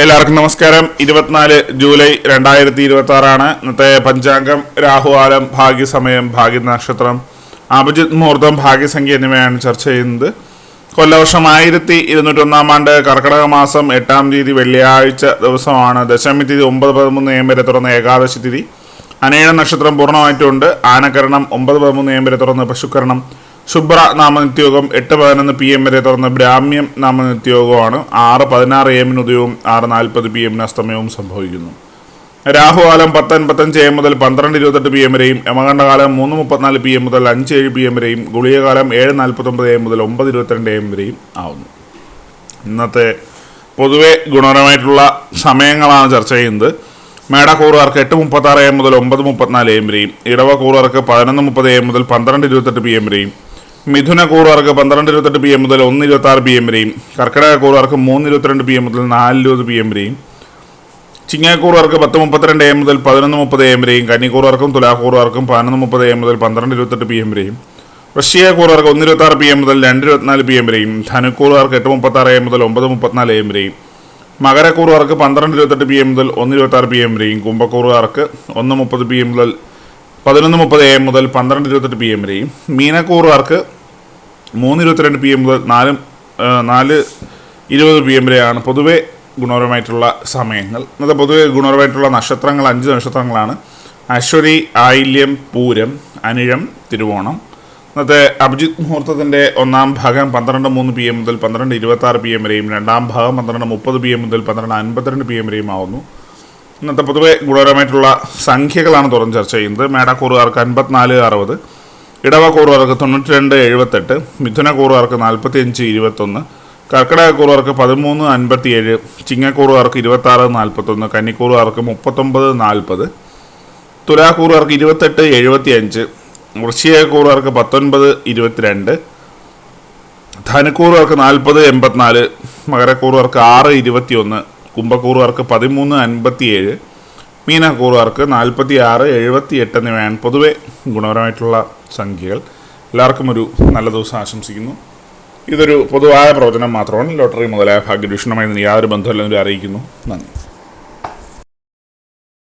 എല്ലാവർക്കും നമസ്കാരം. 24 ജൂലൈ 2026 ഇന്നത്തെ പഞ്ചാംഗം. രാഹുകാലം, ഭാഗ്യസമയം, ഭാഗ്യനക്ഷത്രം, അഭിജിത് മുഹൂർത്തം, ഭാഗ്യസംഖ്യ എന്നിവയാണ് ചർച്ച ചെയ്യുന്നത്. കൊല്ലവർഷം 1201 ആണ്ട് കർക്കിടക മാസം 8-ാം തീയതി വെള്ളിയാഴ്ച ദിവസമാണ്. ദശമി തീയതി 9-13 AM വരെ തുറന്ന ഏകാദശി തിഥി. അനേഴ നക്ഷത്രം പൂർണ്ണമായിട്ടുണ്ട്. ആനകരണം 9-13 AM വരെ തുറന്ന് പശുക്കരണം. ശുഭ്ര നാമനിത്യോഗം 8-11 PM വരെ തുറന്ന് ബ്രാഹ്മ്യം നാമനിത്യോഗമാണ്. 6-16 AM ഉദയവും 6-40 PM അസ്തമയവും സംഭവിക്കുന്നു. രാഹുകാലം 10:55 AM മുതൽ 12:28 PM വരെയും, യമകണ്ഠകാലം 3:34 PM മുതൽ 5-7 PM വരെയും, ഗുളികകാലം 7:49 AM മുതൽ 9:22 AM വരെയും ആവുന്നു. ഇന്നത്തെ പൊതുവെ ഗുണപരമായിട്ടുള്ള സമയങ്ങളാണ് ചർച്ച ചെയ്യുന്നത്. മേടക്കൂറുകാർക്ക് 8:36 AM മുതൽ 9:34 AM വരെയും, ഇടവക്കൂറുകാർക്ക് 11:30 AM മുതൽ 12:28 PM വരെയും, മിഥുനക്കൂറുകാർക്ക് 12:28 PM മുതൽ 1:26 PM വരെയും, കർക്കിടകക്കൂറുകാർക്ക് 3:22 PM മുതൽ 4:20 PM വരെയും, ചിങ്ങക്കൂറുകാർക്ക് 10:32 AM മുതൽ 11:30 AM വരെയും, കന്നിക്കൂറുകാർക്കും തുലാക്കൂറുകാർക്കും 11:30 AM മുതൽ 12:28 PM വരെയും, വൃശ്ചികക്കൂറുകാർക്ക് 1:26 PM മുതൽ 2:24 PM വരെയും, ധനുക്കൂറുകാർക്ക് 8:36 AM മുതൽ 9:34 AM വരെയും, മകരക്കൂറുകാർക്ക് 12:28 PM മുതൽ 1:26 PM വരെയും, കുംഭക്കൂറുകാർക്ക് 1:30 PM മുതൽ 11:30 AM മുതൽ 12:28 PM വരെയും, മീനക്കൂറുകാർക്ക് 3:22 PM മുതൽ 4:20 PM വരെയാണ് പൊതുവെ ഗുണപരമായിട്ടുള്ള സമയങ്ങൾ. ഇന്നത്തെ പൊതുവെ ഗുണപരമായിട്ടുള്ള നക്ഷത്രങ്ങൾ 5 നക്ഷത്രങ്ങളാണ്: അശ്വതി, ആയില്യം, പൂരം, അനിഴം, തിരുവോണം. ഇന്നത്തെ അഭിജിത് മുഹൂർത്തത്തിൻ്റെ 1-ാം ഭാഗം 12:03 PM മുതൽ 12:26 PM വരെയും, 2-ാം ഭാഗം 12:30 PM മുതൽ 12:52 PM വരെയും ആവുന്നു. ഇന്നത്തെ പൊതുവെ ഗുണപരമായിട്ടുള്ള സംഖ്യകളാണ് തുറന്ന് ചർച്ച ചെയ്യുന്നത്. മേടക്കൂറുകാർക്ക് 54-60, ഇടവക്കൂറുകാർക്ക് 92-78, മിഥുനക്കൂറുകാർക്ക് 45-21, കർക്കിടകക്കൂറുകാർക്ക് 13-57, ചിങ്ങക്കൂറുകാർക്ക് 26-41, കന്നിക്കൂറുകാർക്ക് 39-40, തുലാക്കൂറുകാർക്ക് 28-75, വൃശ്ചികക്കൂറുകാർക്ക് 19-22, ധനുക്കൂറുകാർക്ക് 40-84, മകരക്കൂറുകാർക്ക് 6-21, കുംഭക്കൂറുകാർക്ക് 13-57, മീനക്കൂറുകാർക്ക് 46-78 എന്നിവയാണ് പൊതുവെ ഗുണപരമായിട്ടുള്ള സംഖ്യകൾ. എല്ലാവർക്കും ഒരു നല്ല ദിവസം ആശംസിക്കുന്നു. ഇതൊരു പൊതുവായ പ്രവചനം മാത്രമാണ്. ലോട്ടറി മുതലായ ഭാഗ്യദൂഷണമായി യാതൊരു ബന്ധമില്ലെന്നൊരു അറിയിക്കുന്നു. നന്ദി.